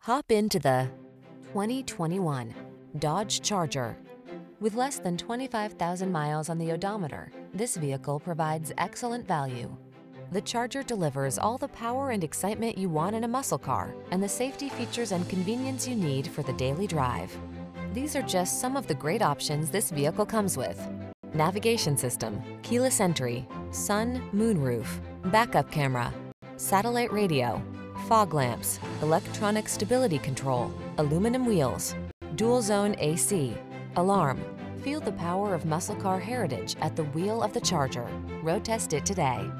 Hop into the 2021 Dodge Charger. With less than 25,000 miles on the odometer, this vehicle provides excellent value. The Charger delivers all the power and excitement you want in a muscle car and the safety features and convenience you need for the daily drive. These are just some of the great options this vehicle comes with: navigation system, keyless entry, sun, moonroof, backup camera, satellite radio, fog lamps, electronic stability control, aluminum wheels, dual zone AC, alarm. Feel the power of muscle car heritage at the wheel of the Charger. Road test it today.